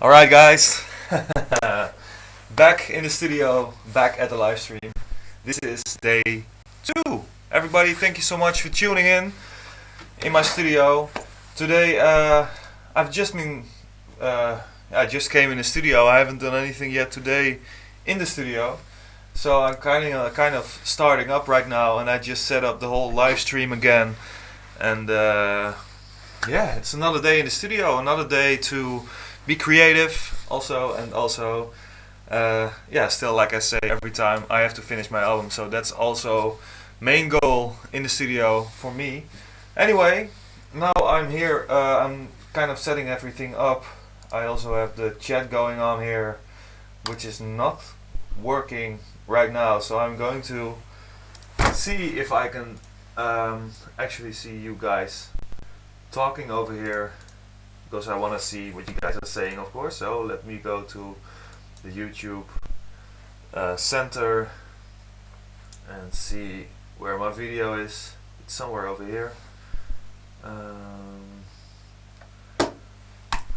Alright guys, back in the studio, back at the live stream. This is day 2. Everybody, thank you so much for tuning in my studio. Today I've just been, I just came in the studio. I haven't done anything yet today in the studio. So I'm kind of starting up right now, and I just set up the whole live stream again. And yeah, it's another day in the studio, another day to be creative also, and also yeah, still, like I say every time, I have to finish my album, so that's also main goal in the studio for me. Anyway, now I'm here, I'm kind of setting everything up. I also have the chat going on here, which is not working right now, so I'm going to see if I can actually see you guys talking over here, because I want to see what you guys are saying, of course. So let me go to the YouTube center and see where my video is. It's somewhere over here.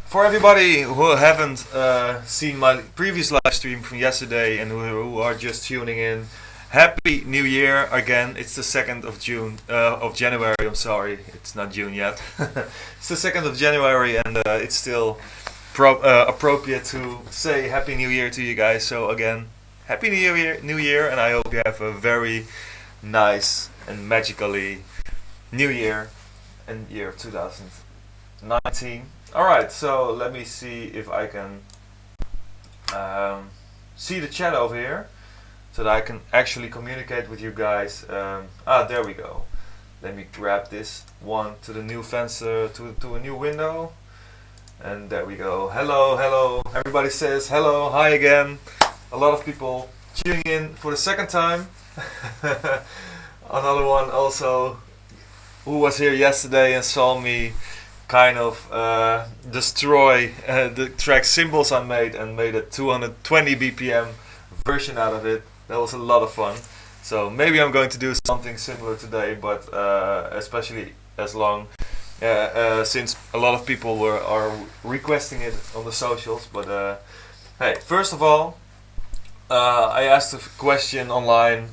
For everybody who haven't seen my previous live stream from yesterday and who are just tuning in, Happy New Year again. It's the 2nd of June, of January, I'm sorry, it's not June yet. It's the 2nd of January, and it's still appropriate to say Happy New Year to you guys. So again, Happy New Year, and I hope you have a very nice and magically New Year and year 2019. Alright, so let me see if I can see the chat over here, so that I can actually communicate with you guys. There we go. Let me grab this one to the new fencer, to a new window. And there we go. Hello, hello. Everybody says hello, hi again. A lot of people tuning in for the second time. Another one also who was here yesterday and saw me kind of destroy the track Symbols I made, and made a 220 BPM version out of it. That was a lot of fun. So maybe I'm going to do something similar today, but especially since a lot of people are requesting it on the socials. But hey, first of all, I asked a question online,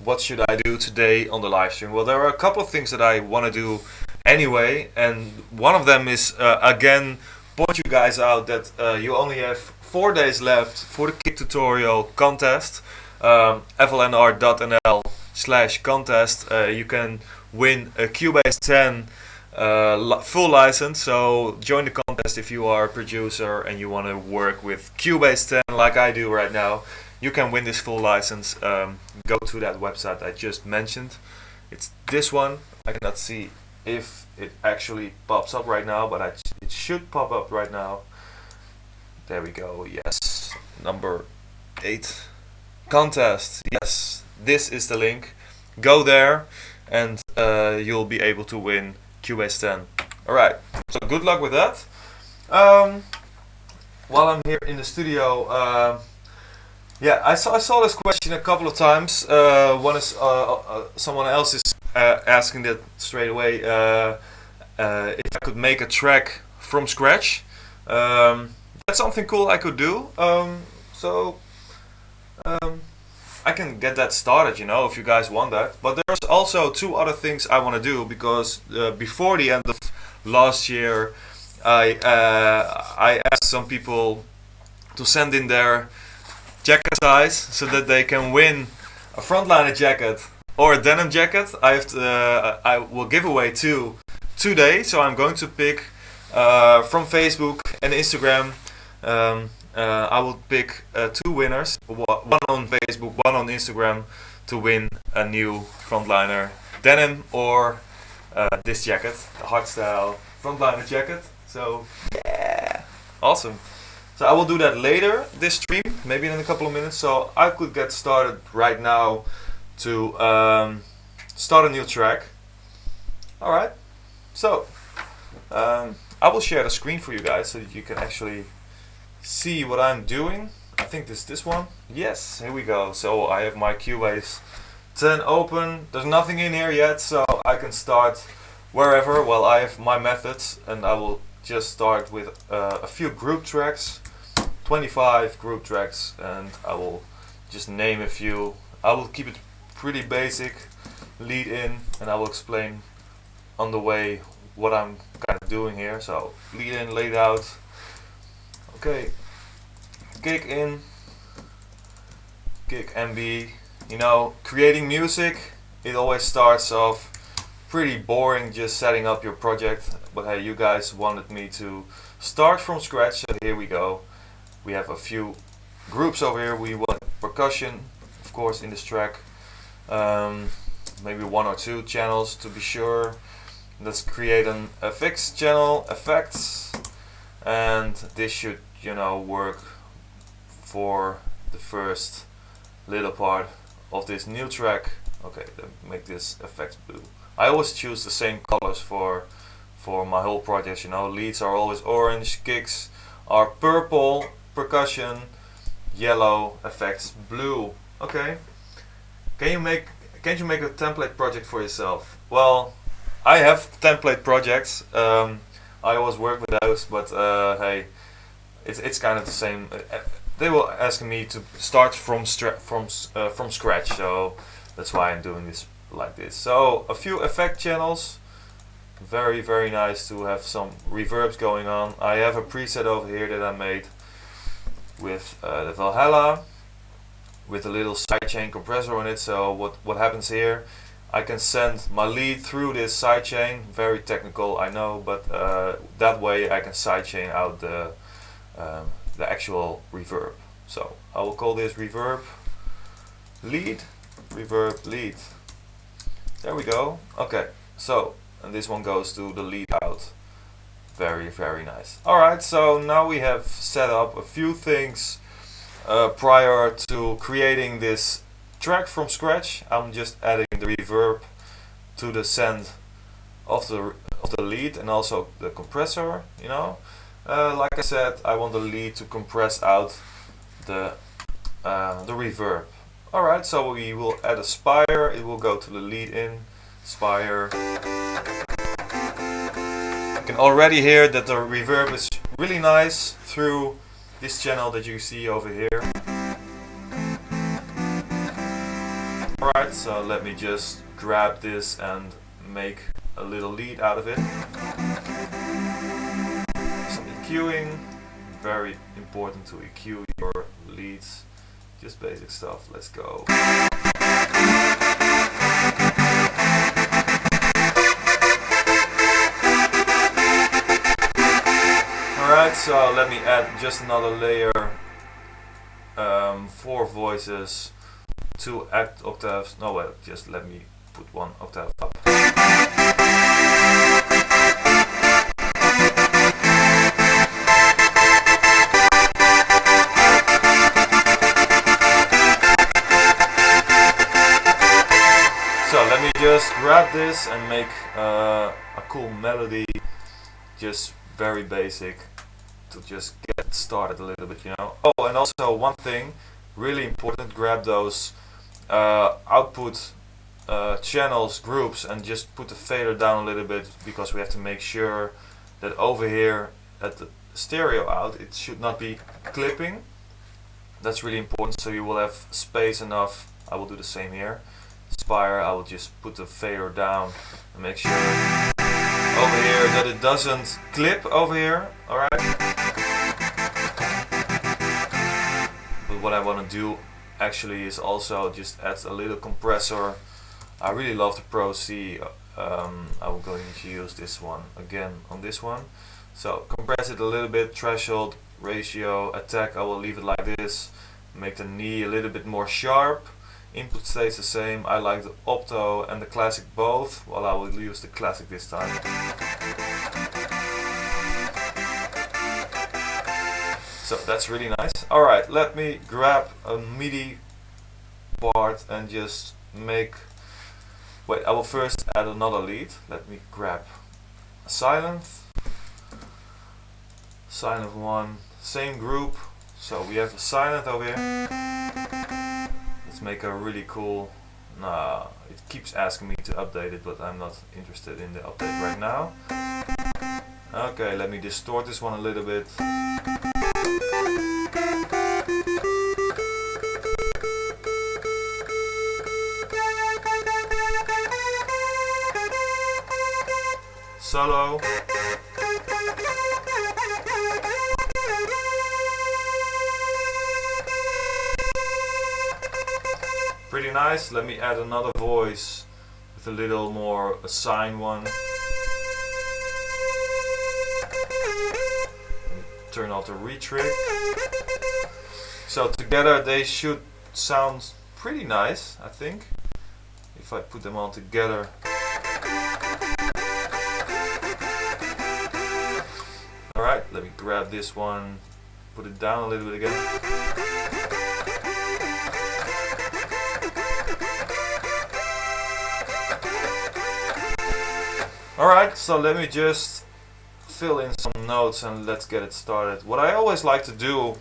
what should I do today on the live stream? Well, there are a couple of things that I want to do anyway, and one of them is again point you guys out that you only have 4 days left for the kick tutorial contest. flnr.nl/contest. You can win a Cubase 10 full license, so join the contest if you are a producer and you want to work with Cubase 10 like I do right now. You can win this full license. Go to that website I just mentioned. It's this one. I cannot see if it actually pops up right now, but it should pop up right now. There we go. Yes, number 8 contest. Yes, this is the link. Go there and you'll be able to win Cubase 10. Alright, so good luck with that. While I'm here in the studio, yeah, I saw this question a couple of times. One is someone else is asking that straight away, if I could make a track from scratch. That's something cool I could do. I can get that started, you know, if you guys want that. But there's also 2 other things I want to do, because before the end of last year, I asked some people to send in their jacket size so that they can win a Frontliner jacket or a denim jacket. I will give away 2 today, so I'm going to pick from Facebook and Instagram. I will pick 2 winners, one on Facebook, one on Instagram, to win a new Frontliner denim or this jacket, the hardstyle Frontliner jacket. So yeah, awesome. So I will do that later this stream, maybe in a couple of minutes. So I could get started right now to start a new track. Alright, so I will share the screen for you guys so that you can actually see what I'm doing. I think this one. Yes, here we go. So I have my Cubase 10 open. There's nothing in here yet, so I can start wherever. Well, I have my methods, and I will just start with a few group tracks, 25 group tracks, and I will just name a few. I will keep it pretty basic, lead in, and I will explain on the way what I'm kind of doing here. So lead in, laid out. Okay, kick in, kick MB. You know, creating music, it always starts off pretty boring, just setting up your project. But hey, you guys wanted me to start from scratch, so here we go. We have a few groups over here. We want percussion, of course, in this track. Maybe 1 or 2 channels to be sure. Let's create an FX channel, effects, and this should, you know, work for the first little part of this new track. Okay, then make this effects blue. I always choose the same colors for my whole project. You know, leads are always orange, kicks are purple, percussion yellow, effects blue. Okay. Can't you make a template project for yourself? Well, I have template projects. I always work with those, but hey, it's kind of the same. They will ask me to start from scratch, so that's why I'm doing this like this. So a few effect channels, very nice to have some reverbs going on. I have a preset over here that I made with the Valhalla, with a little sidechain compressor on it. So what happens here? I can send my lead through this sidechain. Very technical, I know, but that way I can sidechain out the actual reverb. So I will call this reverb lead, reverb lead. There we go. Okay, so and this one goes to the lead out. Very nice. Alright, so now we have set up a few things prior to creating this track from scratch. I'm just adding the reverb to the send of the lead and also the compressor, you know. Like I said, I want the lead to compress out the reverb. Alright, so we will add a spire. It will go to the lead in, spire. You can already hear that the reverb is really nice through this channel that you see over here. Alright, so let me just grab this and make a little lead out of it. Some EQing, very important to EQ your leads. Just basic stuff, let's go. Alright, so let me add just another layer, 4 voices, 2 octaves, no wait, just let me put 1 octave up. So let me just grab this and make a cool melody, just very basic, to just get started a little bit, you know. Oh, and also one thing, really important, grab those output channels, groups, and just put the fader down a little bit, because we have to make sure that over here at the stereo out, it should not be clipping. That's really important, so you will have space enough. I will do the same here. Spire, I will just put the fader down and make sure over here that it doesn't clip over here. Alright. But what I want to do actually is also just add a little compressor. I really love the Pro C. I'm going to use this one again on this one. So compress it a little bit, threshold, ratio, attack, I will leave it like this. Make the knee a little bit more sharp. Input stays the same. I like the opto and the classic both. Well, I will use the classic this time. So that's really nice. Alright, let me grab a MIDI part and just make... Wait, I will first add another lead. Let me grab a silent. Silent one, same group. So we have a silent over here. Let's make a really cool Nah, it keeps asking me to update it, but I'm not interested in the update right now. Okay, let me distort this one a little bit. Solo. Pretty nice. Let me add another voice with a little more assign one. Turn off the retrig. So together they should sound pretty nice, I think, if I put them all together. Alright, let me grab this one, put it down a little bit again. Alright, so let me just fill in some notes and let's get it started. What I always like to do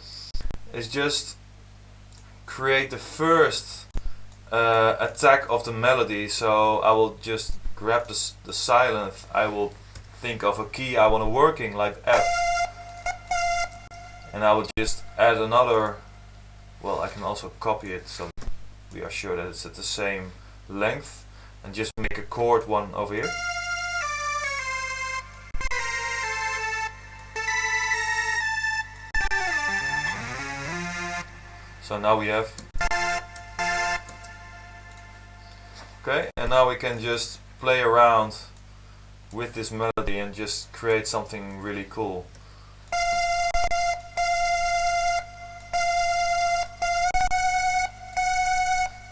is just create the first attack of the melody. So I will just grab the silent, I will think of a key I want to work in, like F. And I will just add another, well, I can also copy it so we are sure that it's at the same length, and just make a chord one over here. So now we have, okay, and now we can just play around with this melody and just create something really cool.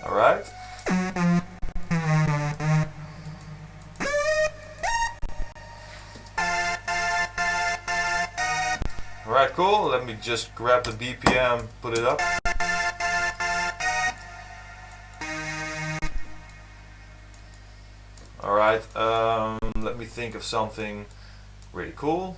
Alright. Alright, cool. Let me just grab the BPM, put it up. Alright, let me think of something really cool.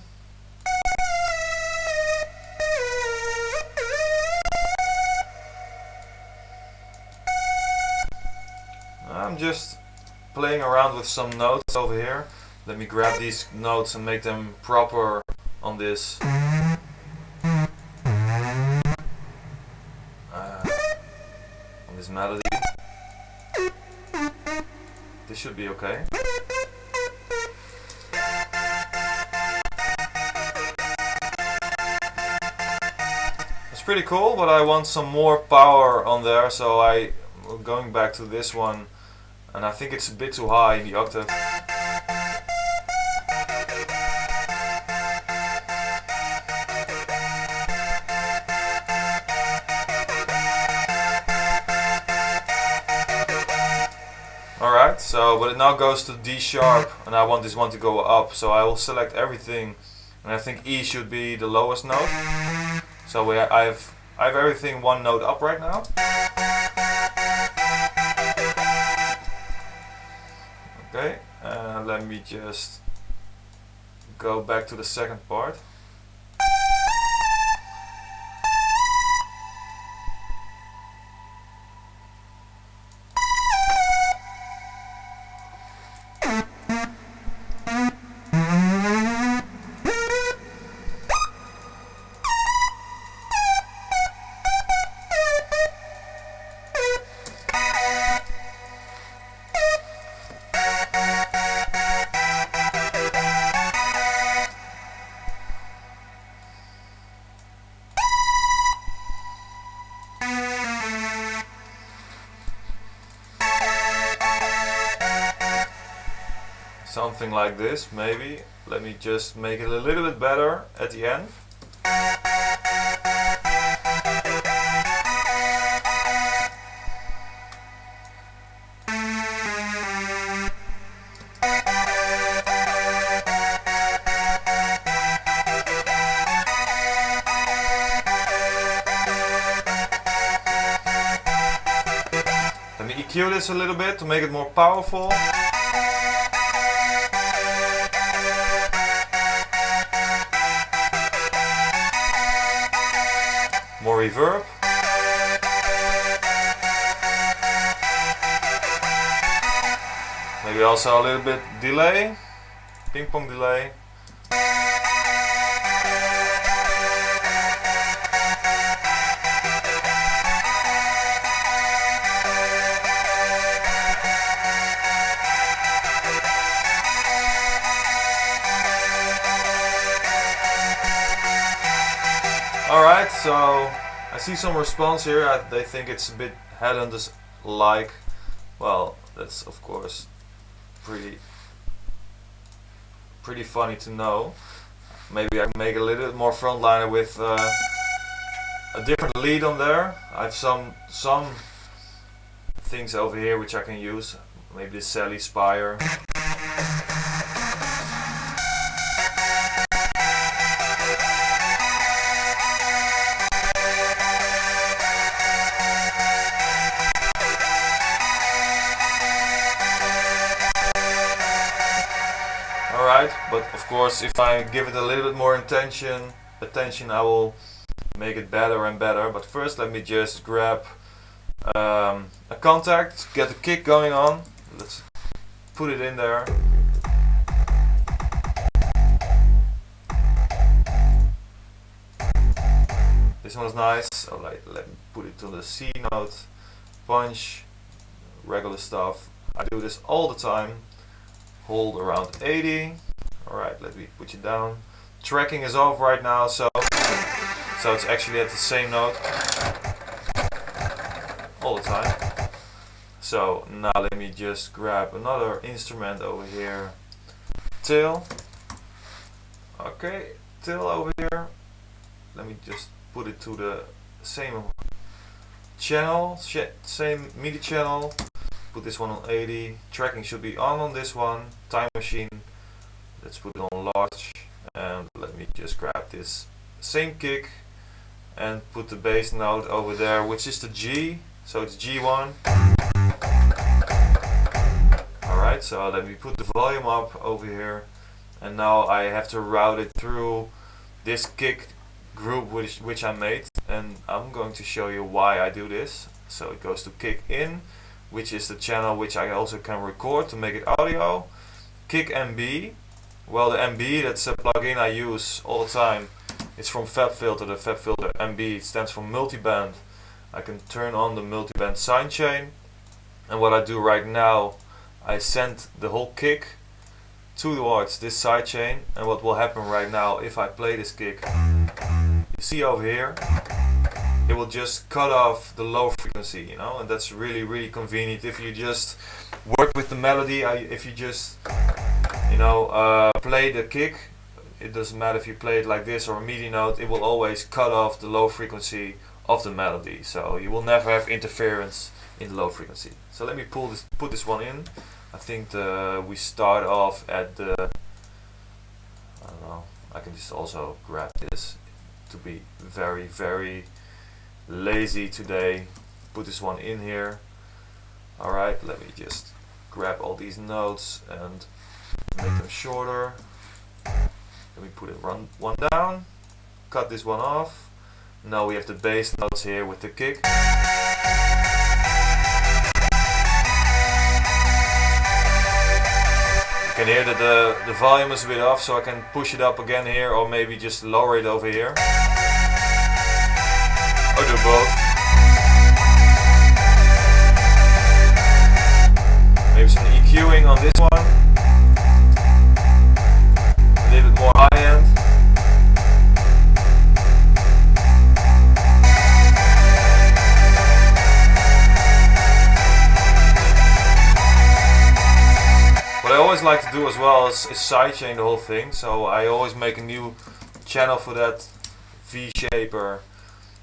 I'm just playing around with some notes over here. Let me grab these notes and make them proper on this. On this melody. This should be okay. It's pretty cool, but I want some more power on there, so I'm going back to this one, and I think it's a bit too high in the octave. Alright, so but it now goes to D sharp, and I want this one to go up, so I will select everything, and I think E should be the lowest note. So I have everything one note up right now. Okay, let me just go back to the second part. Something like this, maybe. Let me just make it a little bit better at the end. Let me EQ this a little bit to make it more powerful. More reverb. Maybe also a little bit delay, ping pong delay. Alright, so I see some response here. They think it's a bit Headhunters like. Well, that's of course pretty funny to know. Maybe I can make a little bit more Frontliner with a different lead on there. I have some things over here which I can use. Maybe the Sally Spire. Alright, but of course if I give it a little bit more attention I will make it better and better. But first let me just grab a contact, get the kick going on. Let's put it in there. This one's nice. So let me put it to the C note, punch, regular stuff. I do this all the time. Hold around 80. Alright, let me put it down. Tracking is off right now, so it's actually at the same note all the time. So now let me just grab another instrument over here. Tail. Okay, tail over here. Let me just put it to the same channel, same MIDI channel. Put this one on 80. Tracking should be on this one. Time machine. Let's put it on large. And let me just grab this same kick and put the bass note over there, which is the G. So it's G1. Alright, so let me put the volume up over here. And now I have to route it through this kick group which I made. And I'm going to show you why I do this. So it goes to kick in, which is the channel which I also can record to make it audio. Kick MB. Well, the MB, that's a plugin I use all the time. It's from FabFilter, the FabFilter MB. It stands for multiband. I can turn on the multiband sidechain. And what I do right now, I send the whole kick towards this sidechain. And what will happen right now, if I play this kick, you see over here, it will just cut off the low frequency, you know, and that's really convenient if you just work with the melody. If you just, you know, play the kick, it doesn't matter if you play it like this or a MIDI note, it will always cut off the low frequency of the melody, so you will never have interference in the low frequency. So let me put this one in. I think we start off at the, I don't know, I can just also grab this to be very lazy today. Put this one in here. Alright, let me just grab all these notes and make them shorter. Let me put it one down, cut this one off. Now we have the bass notes here with the kick. You can hear that the volume is a bit off, so I can push it up again here, or maybe just lower it over here. Or do both. Maybe some EQing on this one. A little bit more high end. What I always like to do as well is sidechain the whole thing. So I always make a new channel for that. V-shaper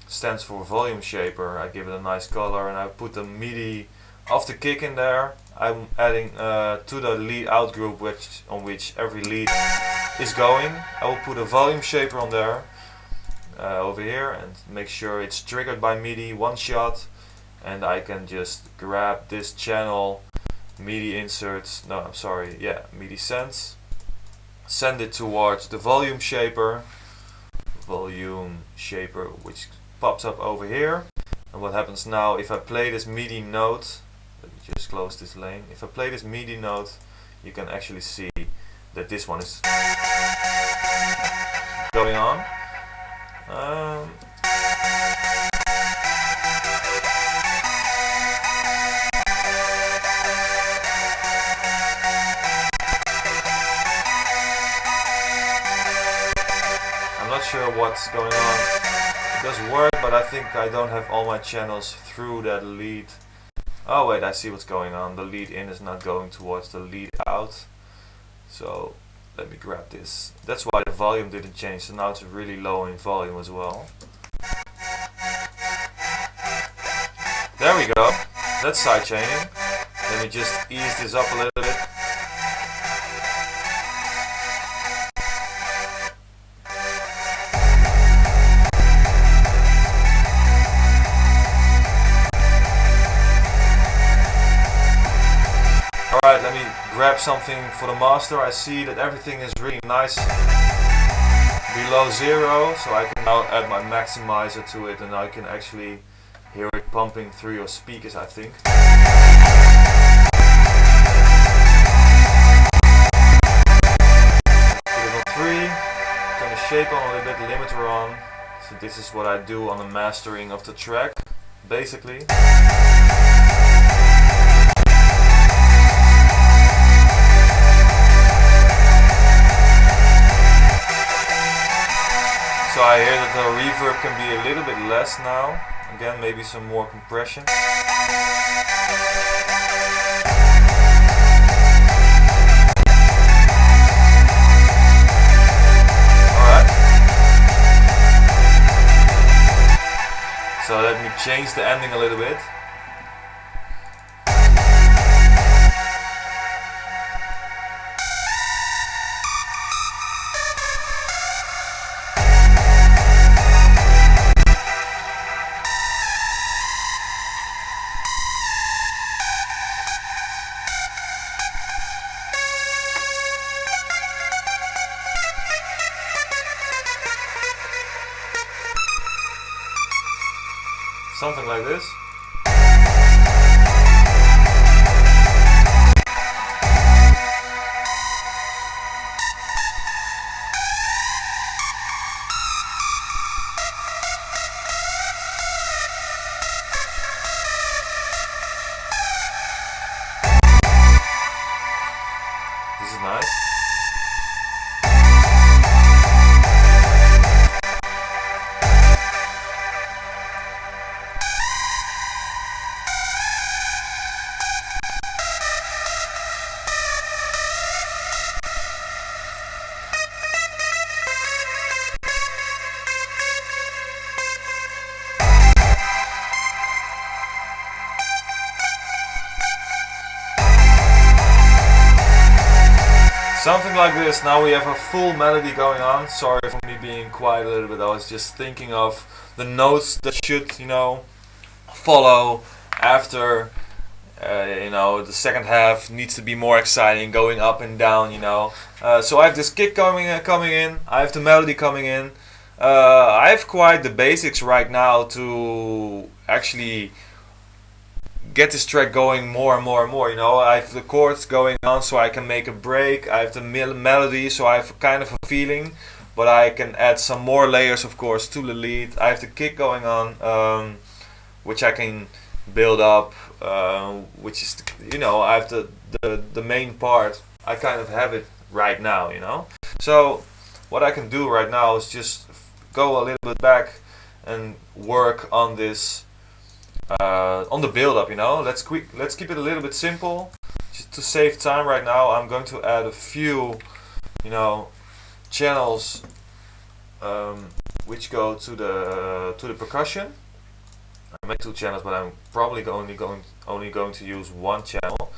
stands for volume shaper. I give it a nice color and I put the MIDI of the kick in there. I'm adding to the lead out group on which every lead is going. I will put a volume shaper on there over here and make sure it's triggered by MIDI one shot, and I can just grab this channel, MIDI inserts, no I'm sorry, yeah, MIDI sends, send it towards the volume shaper which pops up over here. And what happens now if I play this MIDI note, let me just close this lane. If I play this MIDI note, you can actually see that this one is going on. I'm not sure what's going on. It does work, but I think I don't have all my channels through that lead. Oh wait, I see what's going on. The lead in is not going towards the lead out. So let me grab this. That's why the volume didn't change. So now it's really low in volume as well. There we go. That's side chaining. Let me just ease this up a little bit. Alright, let me grab something for the master. I see that everything is really nice below 0, so I can now add my maximizer to it and I can actually hear it pumping through your speakers, I think. Put it on 3, turn the shape on a little bit, limiter on. So this is what I do on the mastering of the track, basically. So I hear that the reverb can be a little bit less now. Again, maybe some more compression. Alright. So let me change the ending a little bit. Something like this. This is nice. Something like this. Now we have a full melody going on. Sorry for me being quiet a little bit. I was just thinking of the notes that should, you know, follow after, you know, the second half needs to be more exciting, going up and down, you know. So I have this kick coming in. I have the melody coming in. I have quite the basics right now to actually get this track going more and more and more, you know. I have the chords going on so I can make a break. I have the melody, so I have kind of a feeling, but I can add some more layers, of course, to the lead. I have the kick going on, which I can build up, which is, you know, I have the main part. I kind of have it right now, you know. So what I can do right now is just go a little bit back and work on this. On the build up, you know. Let's keep it a little bit simple. Just to save time right now, I'm going to add a few, you know, channels which go to the percussion. I made 2 channels, but I'm probably only going to use 1 channel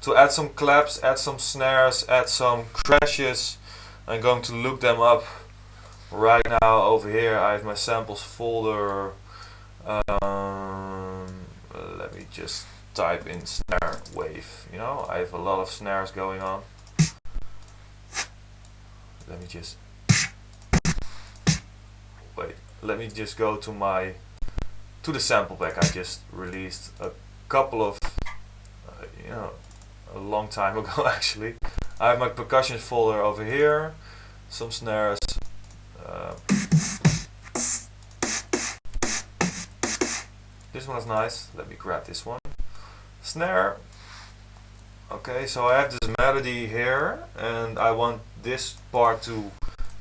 to add some claps, add some snares, add some crashes. I'm going to look them up right now. Over here I have my samples folder. Let me just type in snare wave. You know, I have a lot of snares going on. Let me just wait. Let me just go to the sample pack I just released a couple of, you a long time ago actually. I have my percussion folder over here, some snares. This one is nice. Let me grab this one. Snare. Okay, so I have this melody here and I want this part to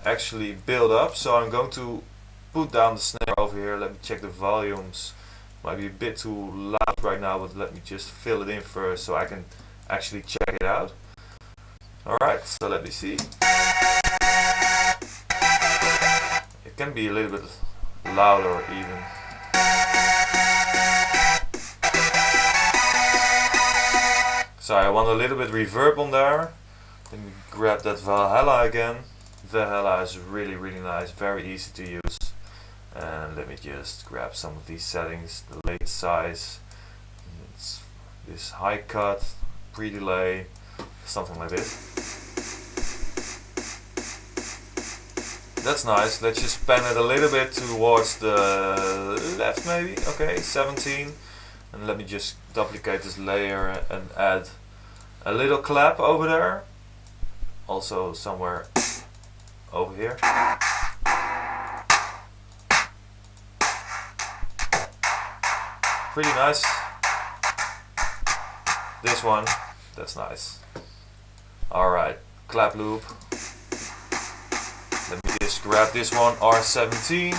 actually build up, so I'm going to put down the snare over here. Let me check the volumes. Might be a bit too loud right now, but let me just fill it in first so I can actually check it out. Alright, so let me see. It can be a little bit louder even. So I want a little bit reverb on there. Let me grab that Valhalla again. Valhalla is really nice, very easy to use. And let me just grab some of these settings. The late size, it's this high cut, pre-delay, something like this. That's nice. Let's just pan it a little bit towards the left maybe. Okay, 17. And let me just duplicate this layer and add a little clap over there. Also somewhere over here. Pretty nice. This one, that's nice. Alright, clap loop. Let me just grab this one, R17.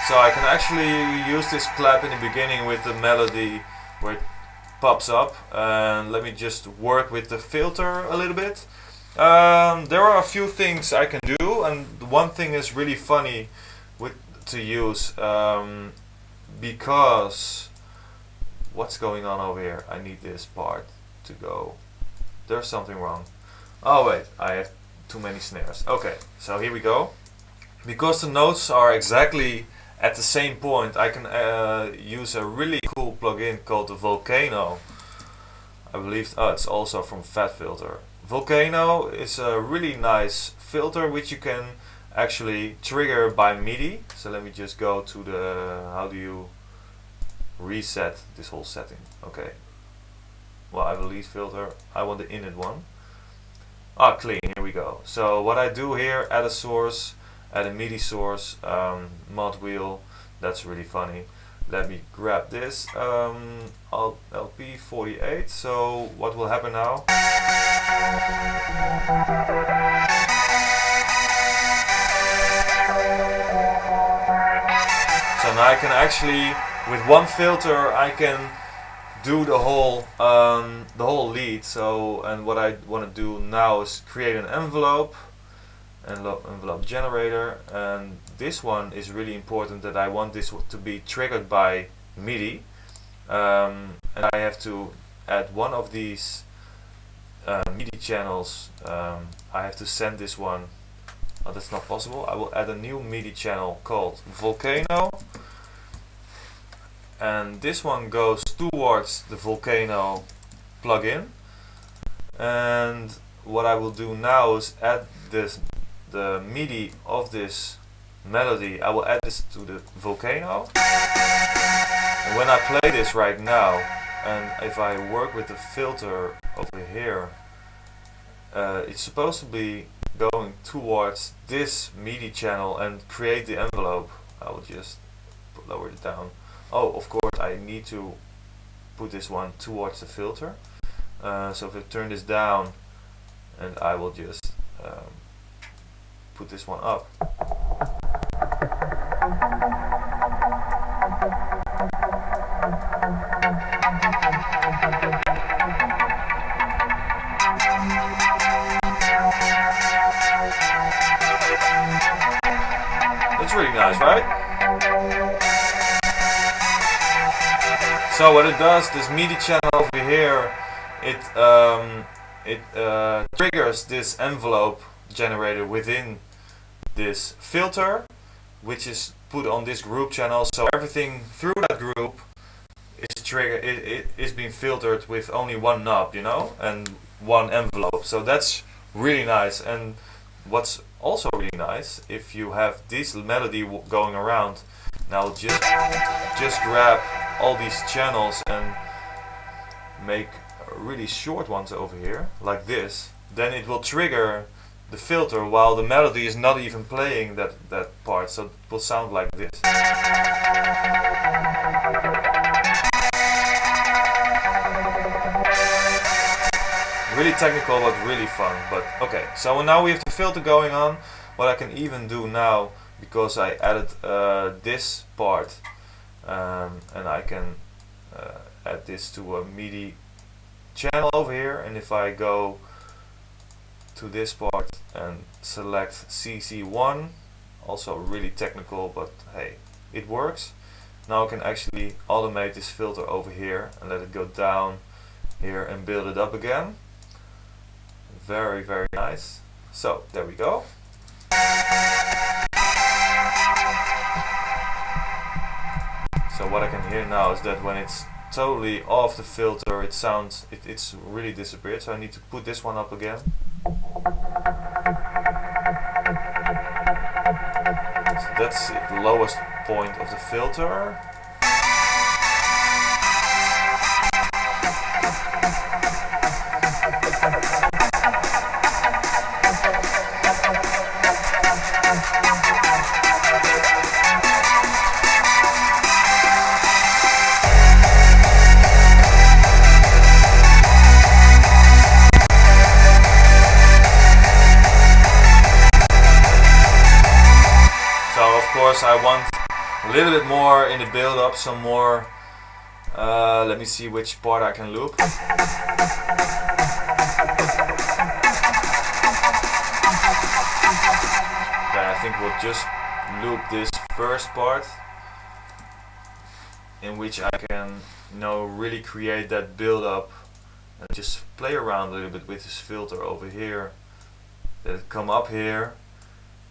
So I can actually use this clap in the beginning with the melody where it pops up. And let me just work with the filter a little bit. There are a few things I can do, and one thing is really funny to use because what's going on over here? I need this part to go. There's something wrong. Oh wait, I have too many snares. Okay, so here we go. Because the notes are exactly at the same point, I can use a really cool plugin called the Volcano. I believe it's also from Fat Filter. Volcano is a really nice filter which you can actually trigger by MIDI. So let me just go to the, how do you reset this whole setting? Okay, well, I have a lead filter, I want the init one. Clean, here we go. So what I do here, add a source, add a MIDI source, mod wheel. That's really funny. Let me grab this LP48. So what will happen now? So now I can actually, with one filter, I can do the whole lead. So, and what I want to do now is create an envelope generator, and this one is really important that I want this to be triggered by MIDI, and I have to add one of these MIDI channels. I have to send this one. Oh, that's not possible. I will add a new MIDI channel called Volcano, and this one goes towards the Volcano plugin. And what I will do now is add the MIDI of this melody. I will add this to the Volcano, and when I play this right now, and if I work with the filter over here, it's supposed to be going towards this MIDI channel and create the envelope. I will just lower it down. Oh, of course I need to put this one towards the filter. So if I turn this down, and I will just put this one up. That's really nice, right? So what it does, this MIDI channel over here, it triggers this envelope generator within this filter, which is put on this group channel. So everything through that group is triggered. It is being filtered with only one knob, you know, and one envelope. So that's really nice. And what's also really nice, if you have this melody going around, now just grab all these channels and make really short ones over here, like this, then it will trigger the filter while the melody is not even playing that part, so it will sound like this. Really technical but really fun. But okay, so now we have the filter going on. What I can even do now, because I added this part, and I can add this to a MIDI channel over here, and if I go to this part and select CC1, also really technical, but hey, it works. Now I can actually automate this filter over here and let it go down here and build it up again. Very, very nice. So there we go. So what I can hear now is that when it's totally off the filter, it sounds, it's really disappeared. So I need to put this one up again. So that's the lowest point of the filter. I want a little bit more in the build up, some more, let me see which part I can loop. Then I think we'll just loop this first part, in which I can, you know, really create that build up and just play around a little bit with this filter over here. Let it come up here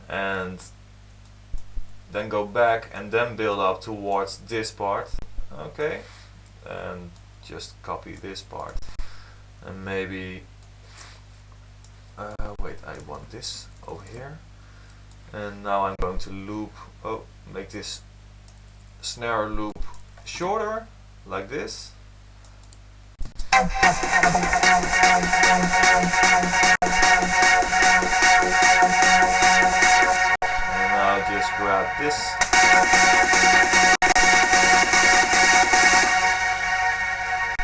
and then go back and then build up towards this part. Okay, and just copy this part and maybe wait, I want this over here, and now I'm going to loop, make this snare loop shorter like this. And now just grab this.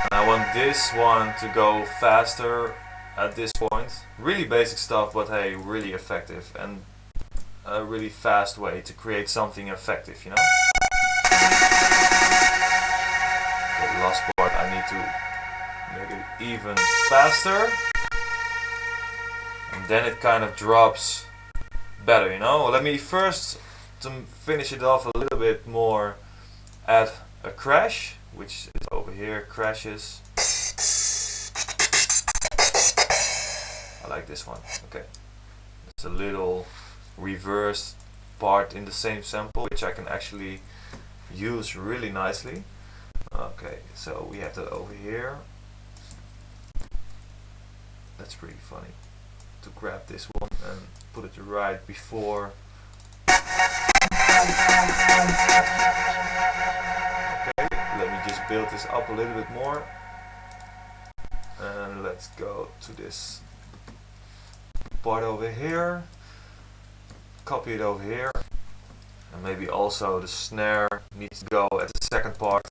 And I want this one to go faster at this point. Really basic stuff, but hey, really effective, and a really fast way to create something effective, you know? Okay, the last part I need to make it even faster, and then it kind of drops better, you know. Let me first, to finish it off a little bit more, add a crash, which is over here, crashes. I like this one. Okay, it's a little reversed part in the same sample, which I can actually use really nicely. Okay, so we have that over here. That's pretty funny, to grab this one and put it right before. Okay, let me just build this up a little bit more, and let's go to this part over here, copy it over here, and maybe also the snare needs to go at the second part.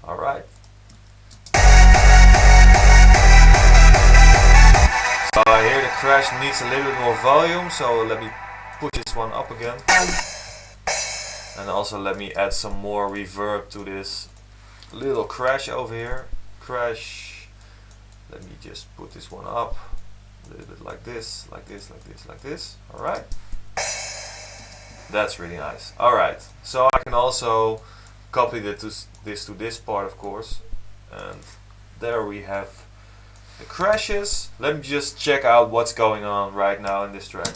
Alright. So I hear the crash needs a little bit more volume, so let me push this one up again. And also let me add some more reverb to this little crash over here. Crash. Let me just put this one up a little bit like this, like this, like this, like this. Alright. That's really nice. Alright. So I can also copy this to this part, of course. And there we have the crashes. Let me just check out what's going on right now in this track.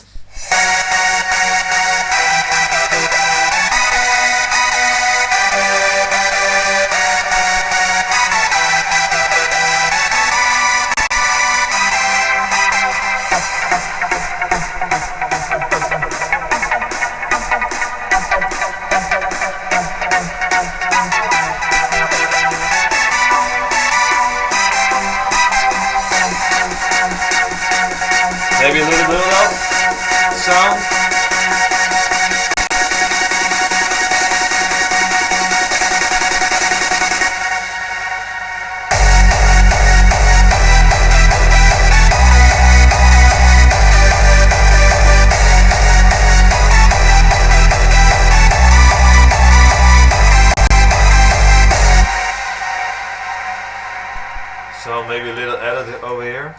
little of sound. So maybe a little edit over here.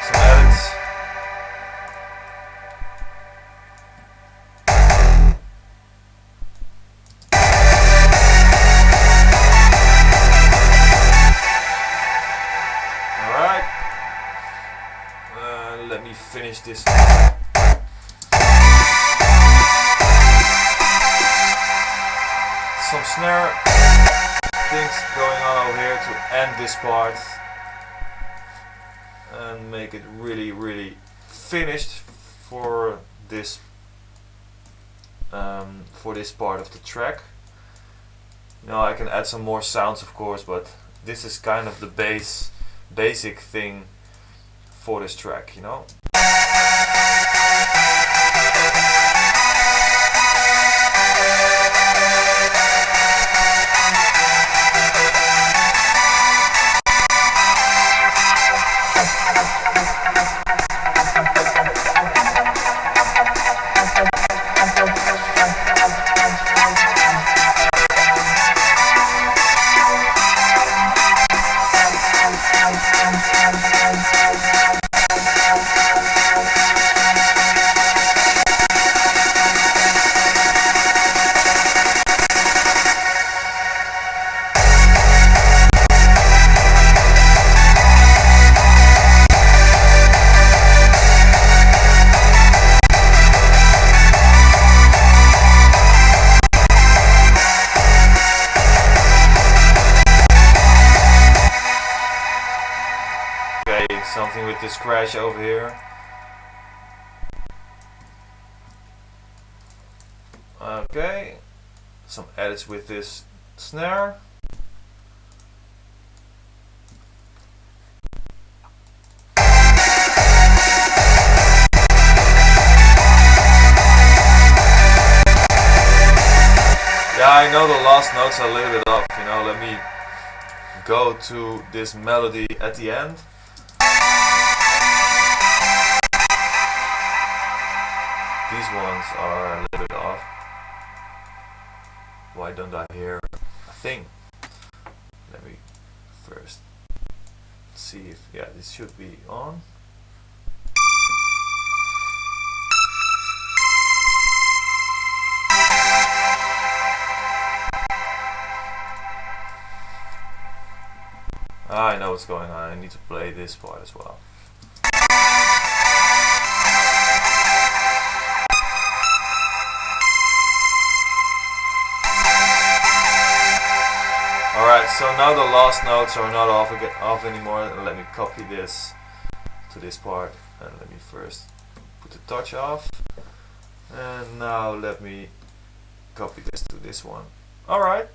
Some edits. Alright. Let me finish this. Some snare things going on over here to end this part and make it really finished for this part of the track. Now I can add some more sounds, of course, but this is kind of the basic thing for this track, you know. Something with this crash over here. Okay, some edits with this snare. Yeah, I know the last notes are a little bit off, you know. Let me go to this melody at the end. These ones are a little bit off. Why don't I hear a thing? Let me first see if, yeah, this should be on. I know what's going on. I need to play this part as well. Alright, so now the last notes are not off anymore. Let me copy this to this part and let me first put the touch off. And now let me copy this to this one. Alright.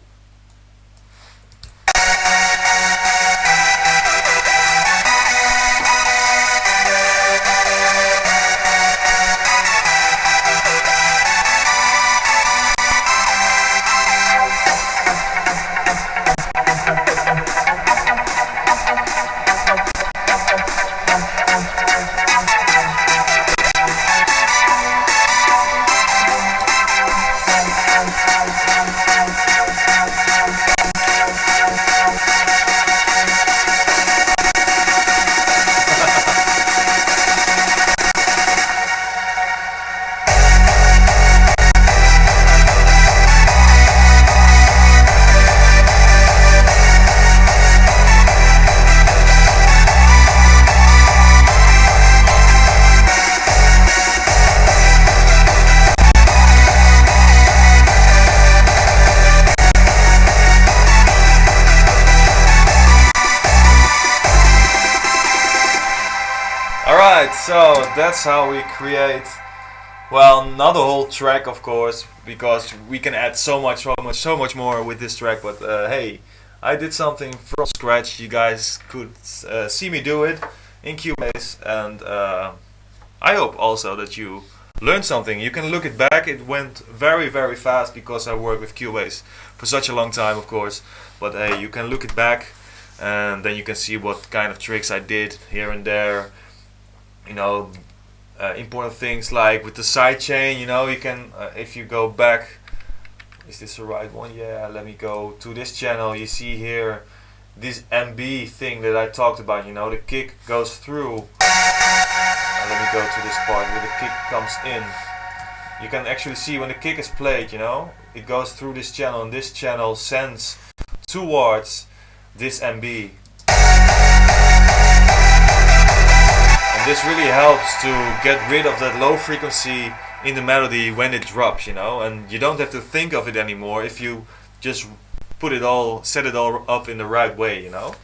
So that's how we create Well, not a whole track, of course, because we can add so much more with this track. But hey, I did something from scratch. You guys could see me do it in Cubase, and I hope also that you learned something. You can look it back. It went very fast because I worked with Cubase for such a long time, of course. But hey, you can look it back, and then you can see what kind of tricks I did here and there. You know, important things like with the side chain. You know, you can if you go back. Is this the right one? Yeah. Let me go to this channel. You see here this MB thing that I talked about. You know, the kick goes through. Let me go to this part where the kick comes in. You can actually see when the kick is played, you know, it goes through this channel, and this channel sends towards this MB. And this really helps to get rid of that low frequency in the melody when it drops, you know, and you don't have to think of it anymore if you just set it all up in the right way, you know.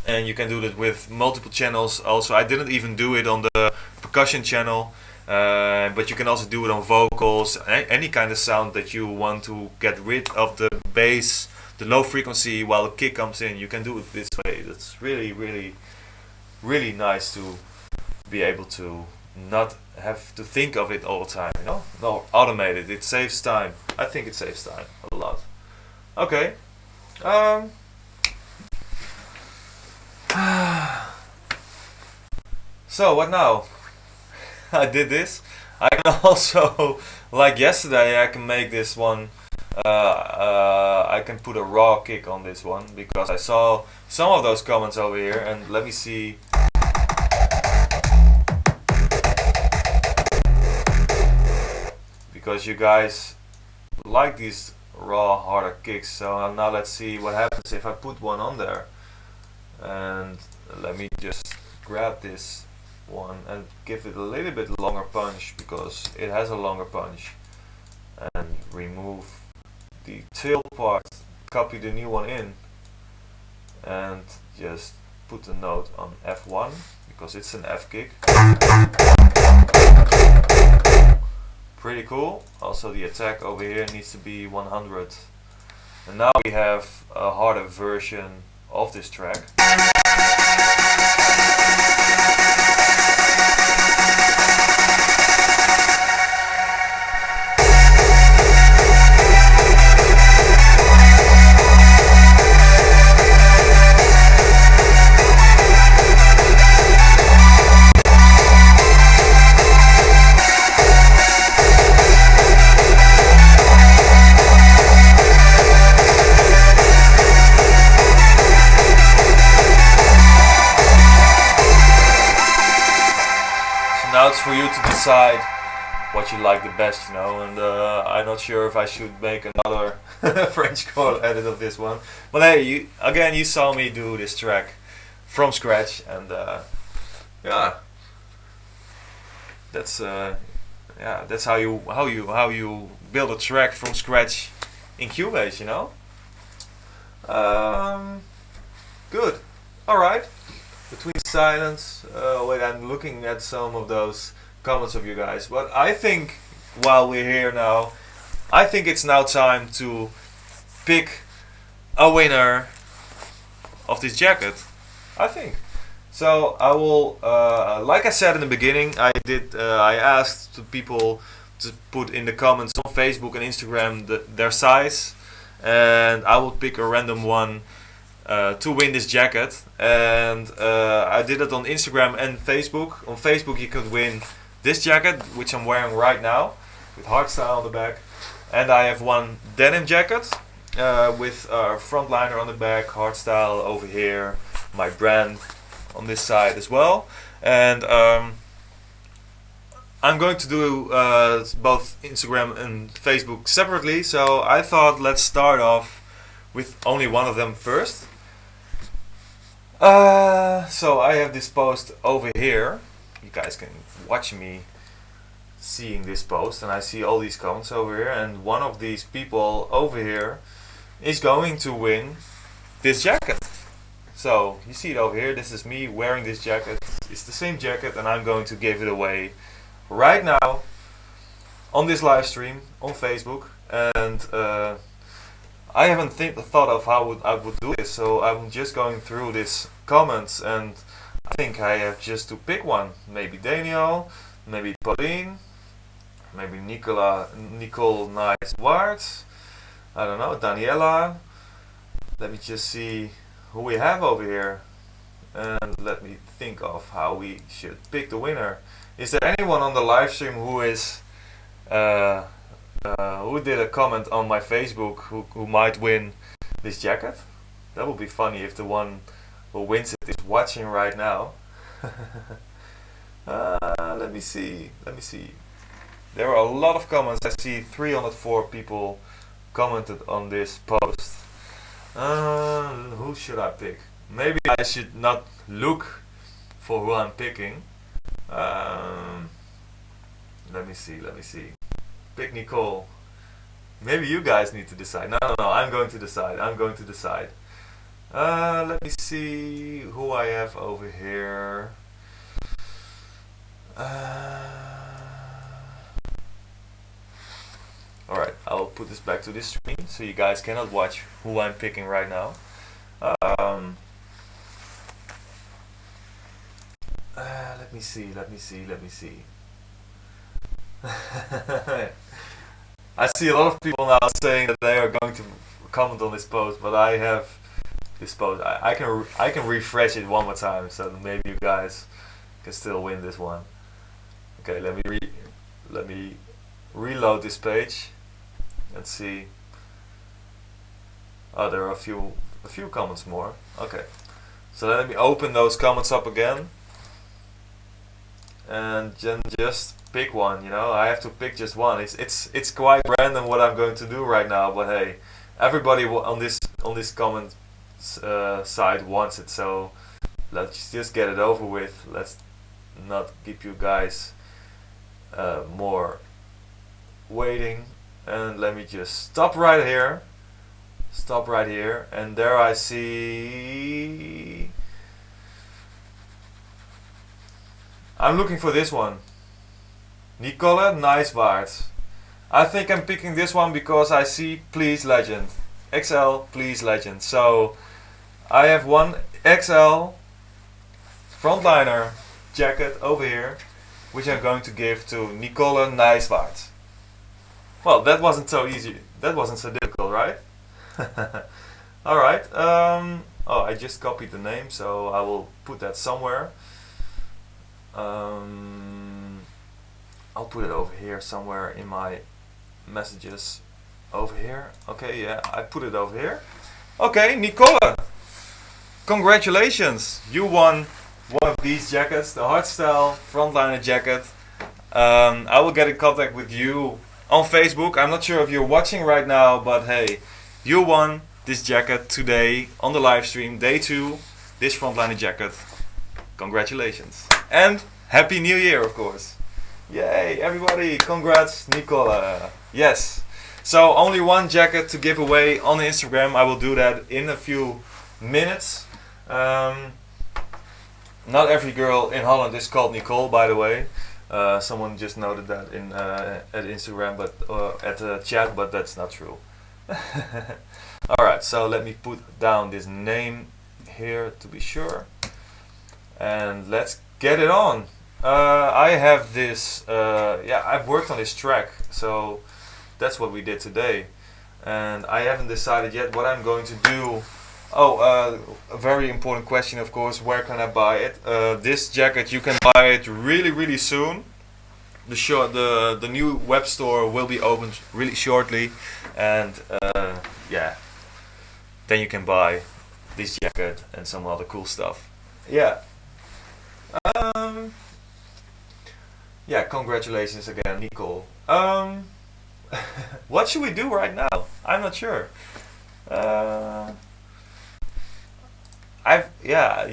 And you can do that with multiple channels also. I didn't even do it on the percussion channel, but you can also do it on vocals, any kind of sound that you want to get rid of the bass, the low frequency while the kick comes in. You can do it this way. That's really nice to be able to not have to think of it all the time, you know? No, automate it. It saves time. I think it saves time a lot. Okay. So what now? I did this. I can also, like yesterday, I can make this one. I can put a raw kick on this one because I saw some of those comments over here, and let me see. Because you guys like these raw, harder kicks. So now let's see what happens if I put one on there. And let me just grab this one and give it a little bit longer punch because it has a longer punch, and remove the tail part, copy the new one in, and just put the note on F1 because it's an F kick. Pretty cool. Also the attack over here needs to be 100, and now we have a harder version of this track. Now it's for you to decide what you like the best, you know, and I'm not sure if I should make another French chord edit of this one. But hey, you saw me do this track from scratch, and yeah, that's how you build a track from scratch in Cubase, you know. Good. All right. Between silence, wait, I'm looking at some of those comments of you guys. But I think while we're here now, I think it's now time to pick a winner of this jacket. I think. So I will, like I said in the beginning, I asked the people to put in the comments on Facebook and Instagram their size, and I will pick a random one to win this jacket. And I did it on Instagram and Facebook. On Facebook you could win this jacket, which I'm wearing right now, with hardstyle on the back. And I have one denim jacket with Frontliner on the back, hardstyle over here, my brand on this side as well. And I'm going to do both Instagram and Facebook separately, so I thought let's start off with only one of them first. So I have this post over here. You guys can watch me seeing this post, and I see all these comments over here, and one of these people over here is going to win this jacket. So you see it over here, this is me wearing this jacket. It's the same jacket, and I'm going to give it away right now on this live stream on Facebook, and I haven't thought of how I would do this, so I'm just going through these comments, and I think I have just to pick one. Maybe Daniel, maybe Pauline, maybe Nicole Nice Ward, I don't know, Daniela. Let me just see who we have over here, and let me think of how we should pick the winner. Is there anyone on the live stream who is who did a comment on my Facebook who might win this jacket? That would be funny if the one who wins it is watching right now. Let me see. There are a lot of comments. I see 304 people commented on this post. Who should I pick? Maybe I should not look for who I'm picking. Let me see. Pick Nicole. Maybe you guys need to decide. No, I'm going to decide. Let me see who I have over here. Alright, I'll put this back to this screen so you guys cannot watch who I'm picking right now. Let me see. I see a lot of people now saying that they are going to comment on this post, but I have this post. I can refresh it one more time, so that maybe you guys can still win this one. Okay, let me reload this page. Let's see. Oh, there are a few comments more. Okay, so let me open those comments up again, and then just pick one. You know, I have to pick just one. It's quite random what I'm going to do right now, but hey, everybody on this comment side wants it, so let's just get it over with. Let's not keep you guys more waiting, and let me just stop right here, and there I see, I'm looking for this one, Nicole Nicewaard. I think I'm picking this one because I see Please Legend, XL Please Legend. So I have one XL Frontliner jacket over here, which I'm going to give to Nicole Nicewaard. Well, that wasn't so easy. That wasn't so difficult, right? Alright. Oh, I just copied the name, so I will put that somewhere. I'll put it over here somewhere in my messages. Over here. Okay, yeah, I put it over here. Okay, Nicole, congratulations. You won one of these jackets, the hardstyle Frontliner jacket. I will get in contact with you on Facebook. I'm not sure if you're watching right now, but hey, you won this jacket today on the live stream, day 2, this Frontliner jacket. Congratulations. And Happy New Year, of course. Yay, everybody, congrats, Nicola. Yes. So only one jacket to give away on Instagram. I will do that in a few minutes. Not every girl in Holland is called Nicole, by the way. Someone just noted that in at Instagram, but at the chat, but that's not true. Alright, so let me put down this name here to be sure, and let's get it on. I have this, I've worked on this track, so that's what we did today, and I haven't decided yet what I'm going to do. A very important question, of course, where can I buy it? This jacket, you can buy it really soon. The new web store will be opened really shortly, and then you can buy this jacket and some other cool stuff. Congratulations again, Nicole. What should we do right now? I'm not sure.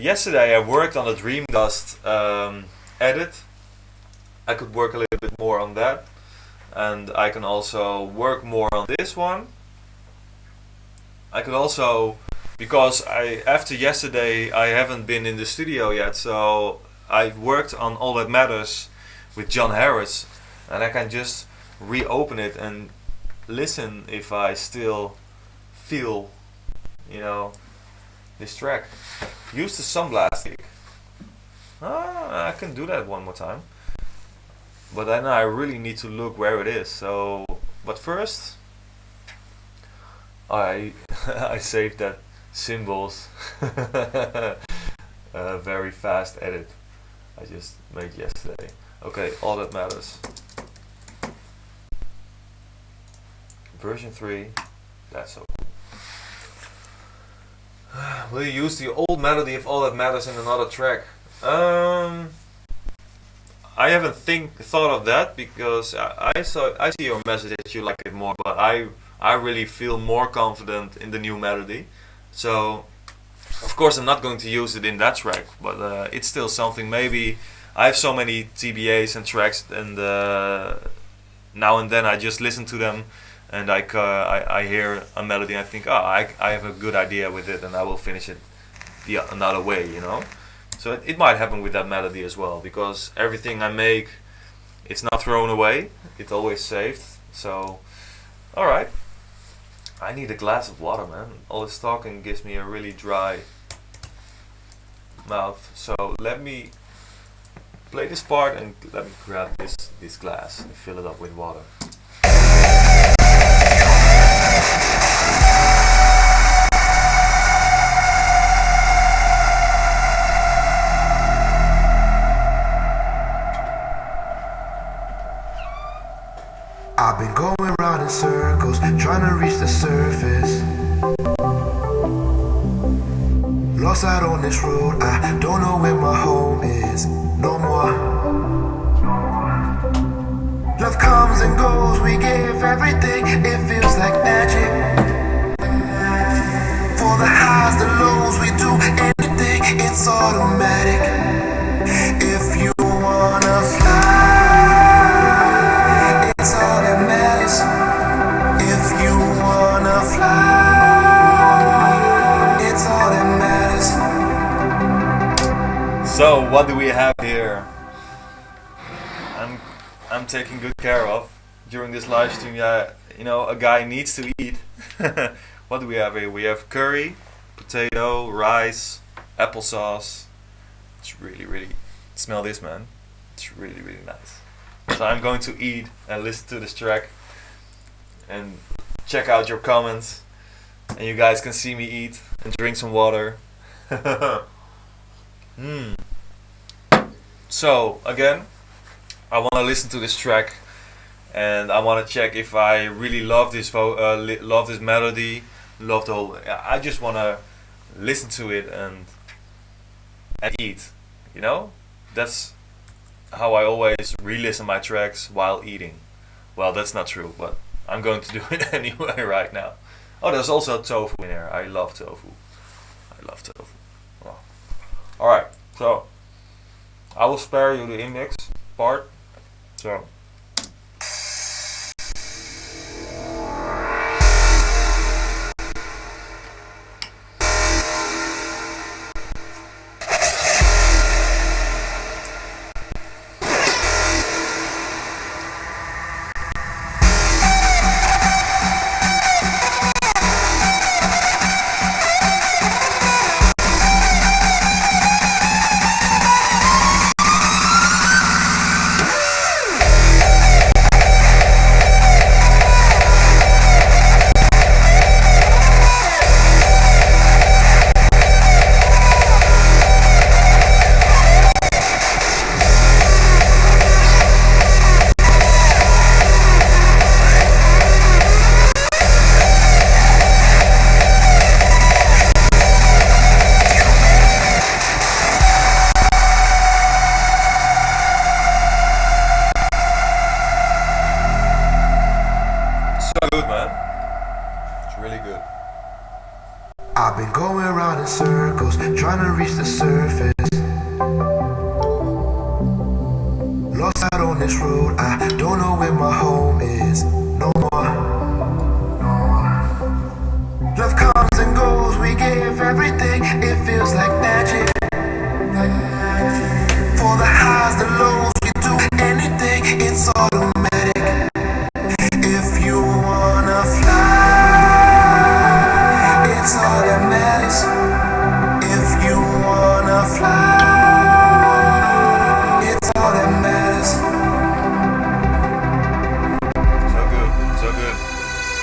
Yesterday I worked on a Dream Dust edit. I could work a little bit more on that, and I can also work more on this one. I could also, because after yesterday I haven't been in the studio yet, so I worked on All That Matters with John Harris, and I can just reopen it and listen if I still feel, you know, this track. Use the sunblasting. I can do that one more time, but then I really need to look where it is. So, but first, I I saved that cymbals very fast edit I just made yesterday. Okay, all that matters. Version 3. That's so cool. Will you use the old melody if all that matters in another track? I haven't thought of that, because I see your message that you like it more, but I really feel more confident in the new melody. So of course I'm not going to use it in that track, but it's still something. Maybe I have so many TBAs and tracks, and now and then I just listen to them, and I hear a melody and I think, oh, I have a good idea with it, and I will finish it another way, you know. So it might happen with that melody as well, because everything I make, it's not thrown away, it's always saved. So, alright. I need a glass of water, man. All this talking gives me a really dry mouth. So let me play this part and let me grab this glass and fill it up with water. I've been going round in circles, trying to reach the surface. Lost out on this road, I don't know where my home is no more. Love comes and goes, we give everything, it feels like magic. For the highs, the lows, we do anything, it's automatic. If you wanna fly, it's all that matters. If you wanna fly, it's all that matters. So what do we have here? I'm taking good care of during this live stream. Yeah, you know, a guy needs to eat. What do we have here? We have curry, potato, rice, applesauce. It's really, smell this, man. It's really nice. So I'm going to eat and listen to this track and check out your comments, and you guys can see me eat and drink some water. So again, I want to listen to this track, and I want to check if I really love this love this melody, love the whole. I just want to listen to it and eat. You know, that's how I always re-listen my tracks while eating. Well, that's not true, but I'm going to do it anyway right now. Oh, there's also tofu in here. I love tofu. Well, alright, so I will spare you the index part. So good, man. It's really good. I've been going round in circles, trying to reach the surface. Lost out on this road, I don't know where my home is no more. Love comes and goes, we give everything, it feels like magic. For the highs, the lows, we do anything, it's automatic.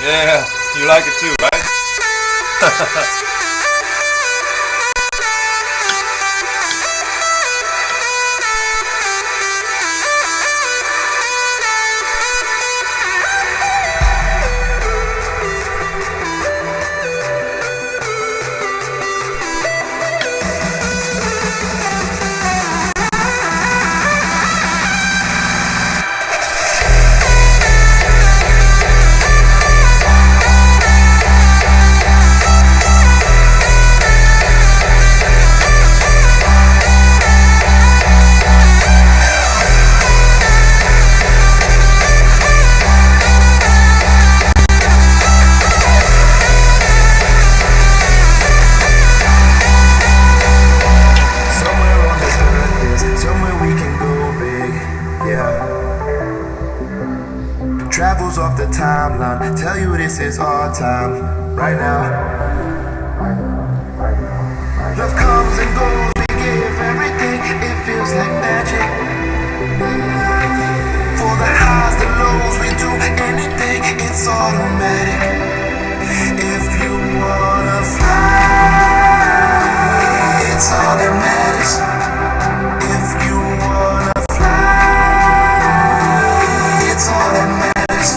Yeah, you like it too, right? Somewhere on this earth, there's somewhere we can go big. Yeah. Travels off the timeline. Tell you this is our time right now. Love comes and goes. We give everything. It feels like magic. For the highs, the lows, we do anything. It's automatic. If you wanna fly, it's all that matters. If you wanna fly, it's all that matters.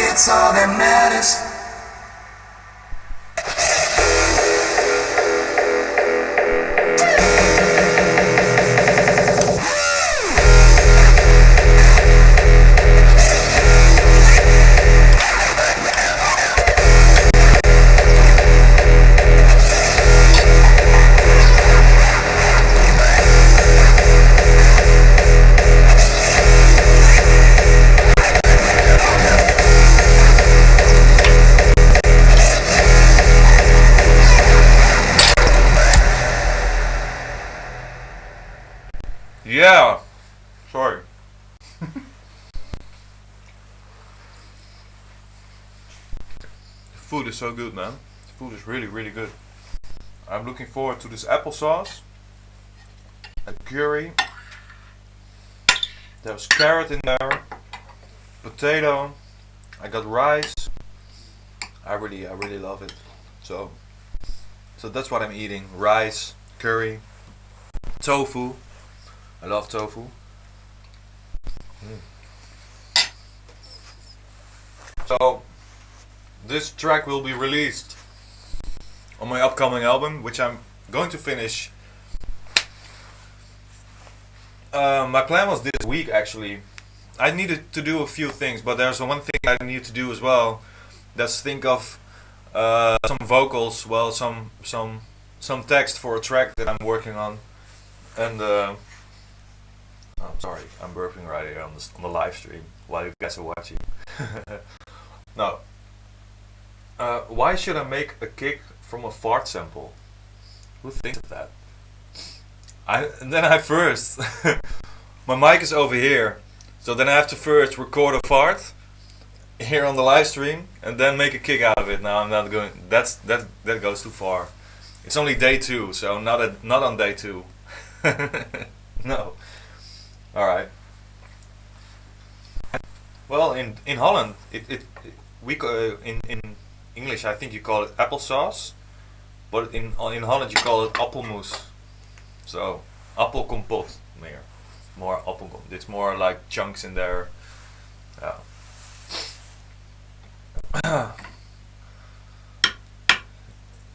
It's all that matters. Yeah. Sorry. The food is so good, man. The food is really, really good. I'm looking forward to this applesauce and curry. There's carrot in there, potato. I got rice. I really love it. So that's what I'm eating: rice, curry, tofu. I love tofu. So this track will be released on my upcoming album, which I'm going to finish. My plan was this week actually. I needed to do a few things, but there's one thing I need to do as well. That's think of some vocals, well, some text for a track that I'm working on, and I'm sorry, I'm burping right here on the live stream while you guys are watching. No. Why should I make a kick from a fart sample? Who thinks of that? Then I first, my mic is over here, so then I have to first record a fart here on the live stream and then make a kick out of it. Now I'm not going. That goes too far. It's only day 2, so not on day 2. No. All right. Well, in Holland, in English I think you call it applesauce, but in Holland you call it appelmoes. So appelkompot more appelkompot. It's more like chunks in there. Yeah.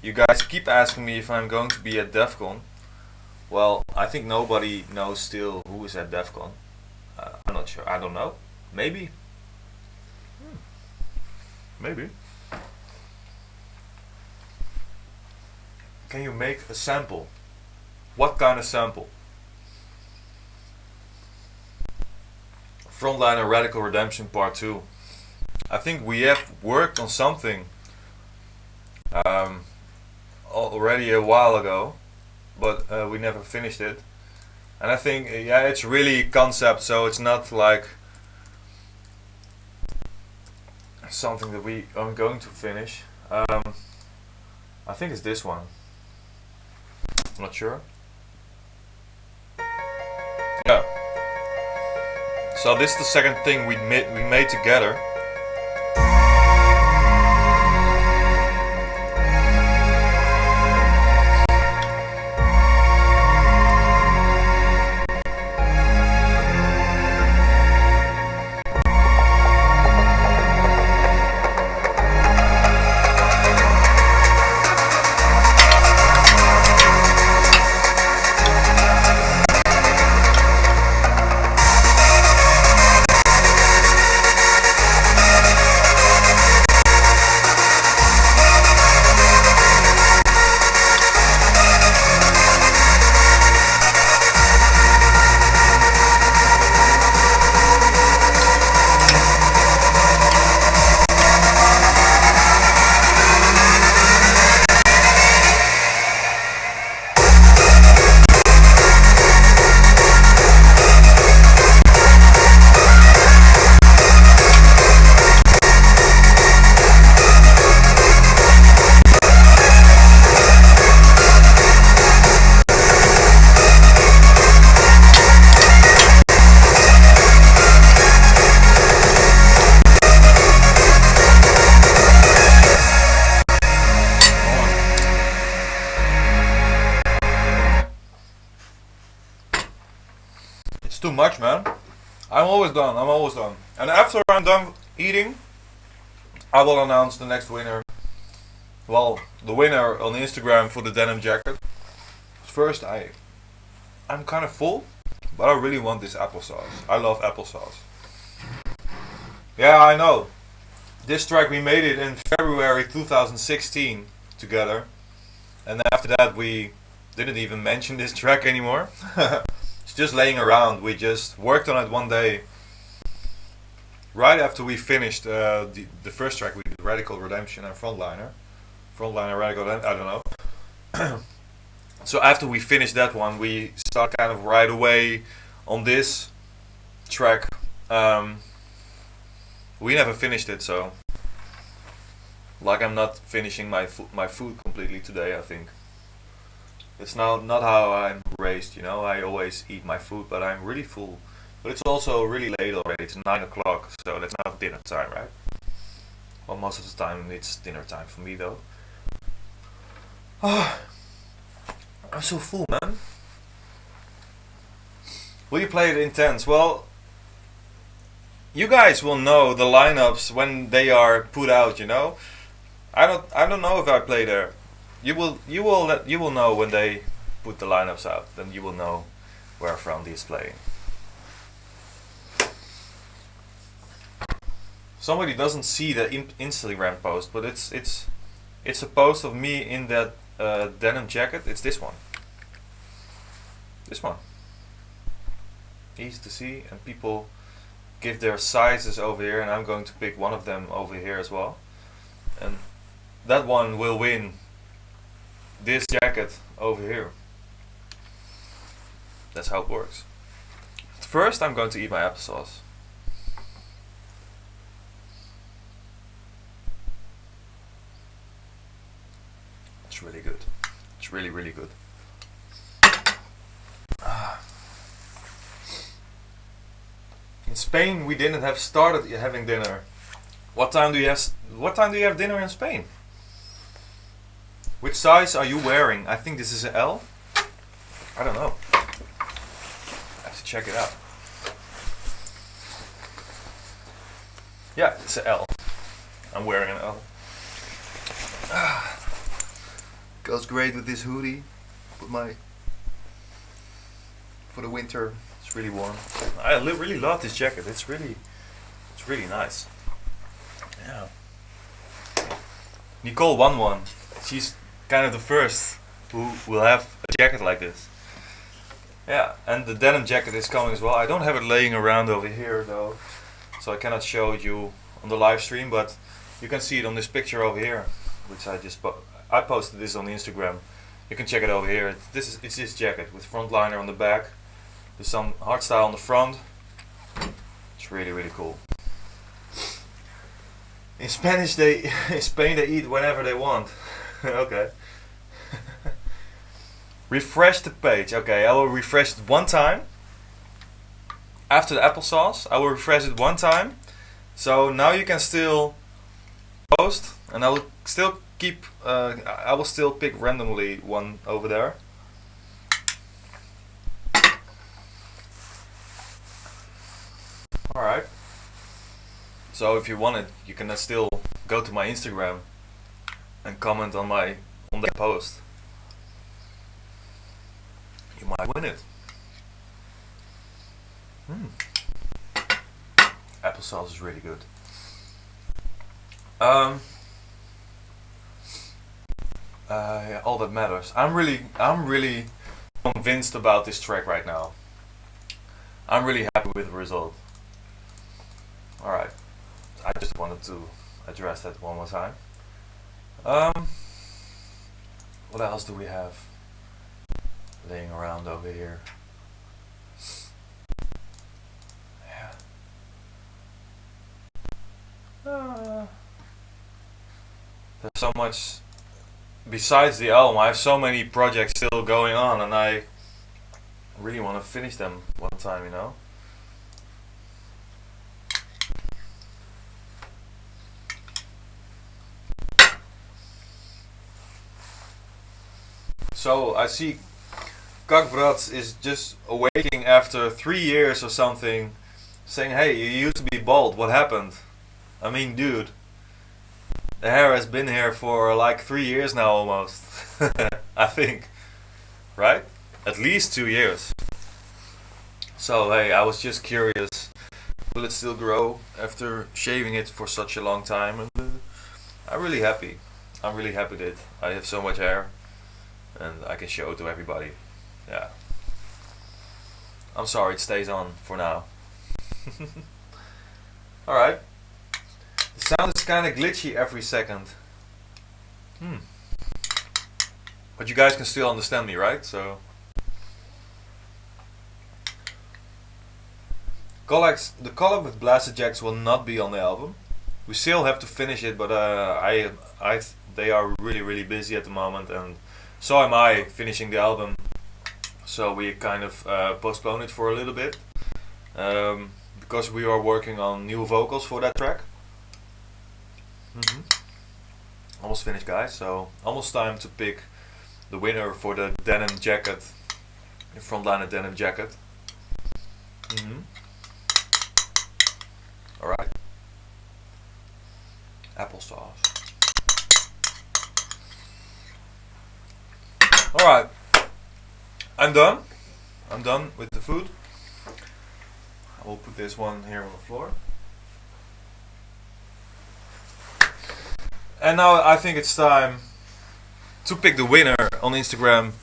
You guys keep asking me if I'm going to be at DEF CON. Well, I think nobody knows still who is at DEF CON. I'm not sure. I don't know. Maybe. Maybe. can you make a sample? What kind of sample? Frontliner Radical Redemption Part 2. I think we have worked on something already a while ago, but we never finished it. And I think, yeah, it's really concept, so it's not like something that we are going to finish. I think it's this one. I'm not sure. Yeah. So this is the second thing we made together. Too much, man. I'm always done. And after I'm done eating, I will announce the next winner. Well, the winner on Instagram for the denim jacket. First, I'm kind of full, but I really want this applesauce. I love applesauce. Yeah, I know. This track, we made it in February 2016 together, and after that we didn't even mention this track anymore. It's just laying around. We just worked on it one day, right after we finished the first track. We did Radical Redemption and Frontliner. Frontliner, Radical Redemption, I don't know. So after we finished that one, we start kind of right away on this track. We never finished it, so like I'm not finishing my food completely today, I think. It's not how I'm raised, you know. I always eat my food, but I'm really full. But it's also really late already. It's 9 o'clock, so that's not dinner time, right? Well, most of the time it's dinner time for me, though. Oh, I'm so full, man. Will you play it intense? Well, you guys will know the lineups when they are put out, you know. I don't know if I play there. You will know when they put the lineups out. Then you will know where Fronty is playing. Somebody doesn't see the Instagram post, but it's a post of me in that denim jacket. It's this one. This one. Easy to see, and people give their sizes over here, and I'm going to pick one of them over here as well. And that one will win this jacket over here. That's how it works. First, I'm going to eat my applesauce. It's really good. It's really, really good. In Spain, we didn't have started having dinner. What time do you have dinner in Spain? Which size are you wearing? I think this is an L. I don't know. I have to check it out. Yeah, it's an L. I'm wearing an L. Goes great with this hoodie. For the winter. It's really warm. I really love this jacket. It's really nice. Yeah. Nicole won one. She's kind of the first who will have a jacket like this. Yeah, and the denim jacket is coming as well. I don't have it laying around over here though, so I cannot show you on the live stream, but you can see it on this picture over here, which I posted this on Instagram. You can check it over here. It's this jacket with Frontliner on the back. There's some hardstyle on the front. It's really cool. In Spain they eat whenever they want. Okay. Refresh the page. Okay, I will refresh it one time. After the applesauce, I will refresh it one time. So now you can still post, and I will still keep. I will still pick randomly one over there. All right. So if you want it, you can still go to my Instagram and comment on that post. You might win it. Applesauce is really good. Yeah, all that matters. I'm really convinced about this track right now. I'm really happy with the result. Alright. I just wanted to address that one more time. What else do we have laying around over here? Yeah. There's so much besides the album. I have so many projects still going on, and I really want to finish them one time, you know. So I see Kakbrats is just awaking after 3 years or something, saying, hey, you used to be bald, what happened? I mean, dude, the hair has been here for like 3 years now almost. I think, right? At least 2 years. So hey, I was just curious, will it still grow after shaving it for such a long time? And I'm really happy that I have so much hair and I can show it to everybody. Yeah. I'm sorry it stays on for now. Alright. The sound is kinda glitchy every second. But you guys can still understand me, right? So the collab with Blasted Jacks will not be on the album. We still have to finish it, but they are really busy at the moment, and so am I finishing the album. So we kind of postpone it for a little bit because we are working on new vocals for that track. Almost finished, guys. So almost time to pick the winner for the denim jacket, the Frontliner denim jacket. Alright. Applesauce. Alright. I'm done. I'm done with the food. I will put this one here on the floor. And now I think it's time to pick the winner on Instagram.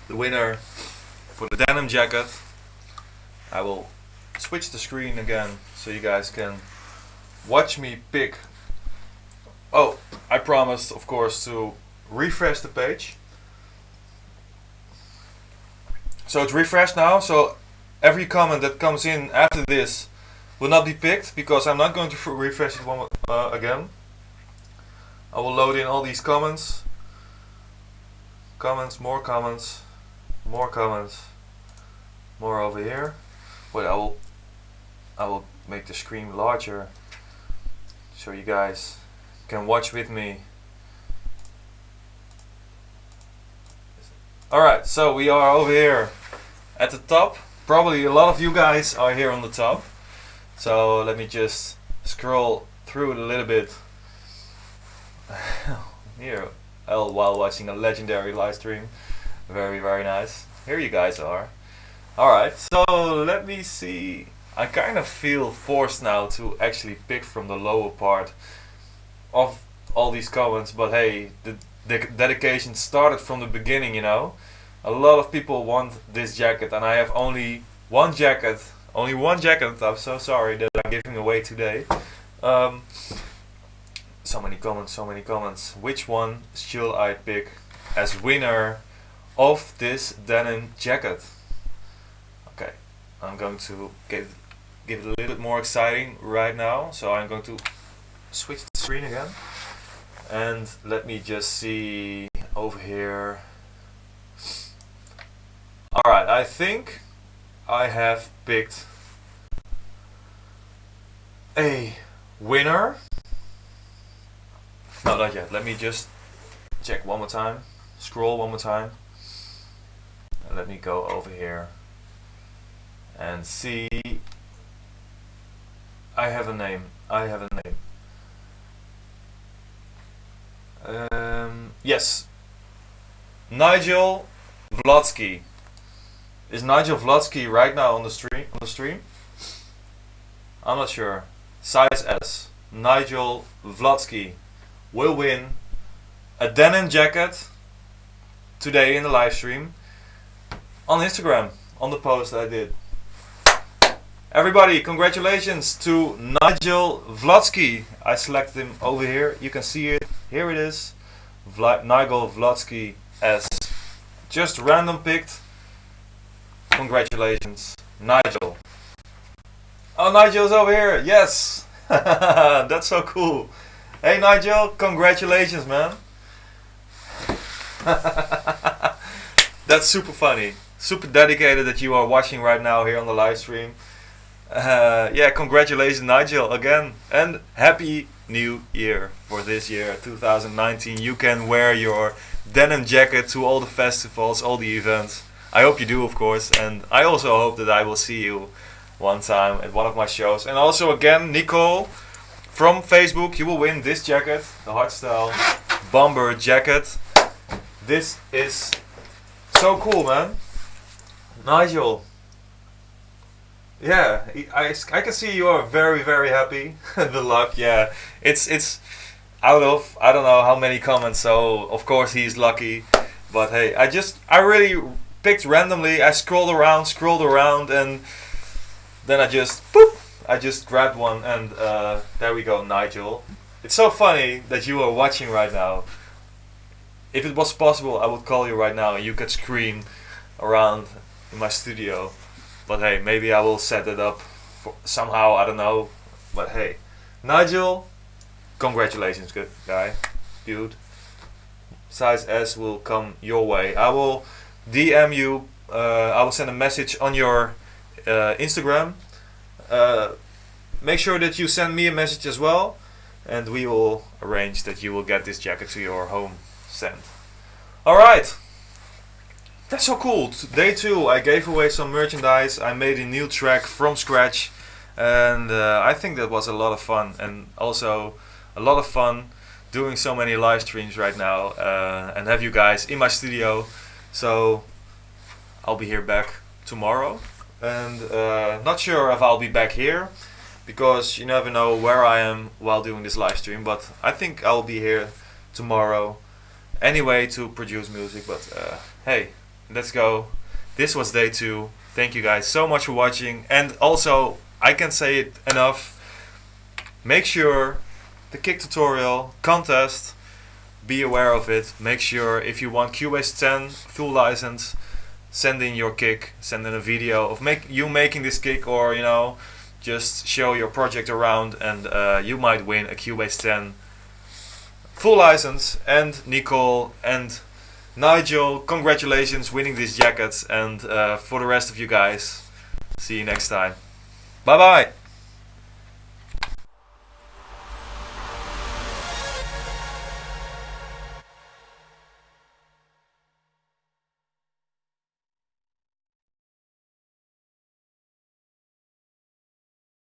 The winner for the denim jacket. I will switch the screen again so you guys can watch me pick. Oh, I promised, of course, to refresh the page. So it's refreshed now, so every comment that comes in after this will not be picked, because I'm not going to refresh it again. I will load in all these comments. Comments, more comments, more comments, more over here. Wait, I will make the screen larger so you guys can watch with me. Alright, so we are over here at the top. Probably a lot of you guys are here on the top. So let me just scroll through it a little bit here while watching a legendary live stream. Very nice. Here you guys are. Alright, so let me see. I kind of feel forced now to actually pick from the lower part of all these comments, but hey, the dedication started from the beginning, you know. A lot of people want this jacket, and I have only one jacket. Only one jacket. I'm so sorry that I'm giving away today. So many comments, so many comments. Which one should I pick as winner of this denim jacket? Okay, I'm going to give it a little bit more exciting right now. So I'm going to switch the screen again. And let me just see over here. Alright, I think I have picked a winner. No, not yet. Let me just check one more time. Scroll one more time. And let me go over here and see. I have a name. I have a name. Yes. Nigel Vlotsky. Is Nigel Vlotsky right now on the stream? I'm not sure. Size S. Nigel Vlotsky will win a denim jacket today in the live stream on Instagram, on the post I did. Everybody, congratulations to Nigel Vlotsky. I selected him over here. You can see it. Here it is. Nigel Vlotsky as just random picked. Congratulations, Nigel. Oh, Nigel's over here. Yes. That's so cool. Hey, Nigel, congratulations, man. That's super funny. Super dedicated that you are watching right now here on the live stream. Yeah, congratulations, Nigel, again. And happy new year for this year, 2019. You can wear your denim jacket to all the festivals, all the events. I hope you do, of course. And I also hope that I will see you one time at one of my shows. And also, again, Nicole from Facebook, you will win this jacket, the hardstyle bomber jacket. This is so cool, man. Nigel. Yeah, I can see you are very, very happy. The luck, yeah. It's out of, I don't know how many comments, so of course he's lucky. But hey, I really picked randomly. I scrolled around, and then I just grabbed one, and there we go, Nigel. It's so funny that you are watching right now. If it was possible, I would call you right now and you could scream around in my studio. But hey, maybe I will set it up somehow, I don't know. But hey, Nigel, congratulations, good guy, dude. Size S will come your way. I will DM you, I will send a message on your Instagram. Make sure that you send me a message as well, and we will arrange that you will get this jacket to your home sent. Alright. That's so cool. Day 2, I gave away some merchandise. I made a new track from scratch, and I think that was a lot of fun, and also a lot of fun doing so many live streams right now, and have you guys in my studio. So I'll be here back tomorrow, and not sure if I'll be back here, because you never know where I am while doing this live stream, but I think I'll be here tomorrow anyway to produce music. But hey, let's go. This was day 2. Thank you guys so much for watching. And also, I can't say it enough, make sure the kick tutorial contest, be aware of it. Make sure if you want Cubase 10 full license, send in your kick, send in a video of you making this kick, or you know, just show your project around, and you might win a Cubase 10 full license. And Nicole and Nigel, congratulations winning these jackets, and for the rest of you guys, see you next time. Bye bye.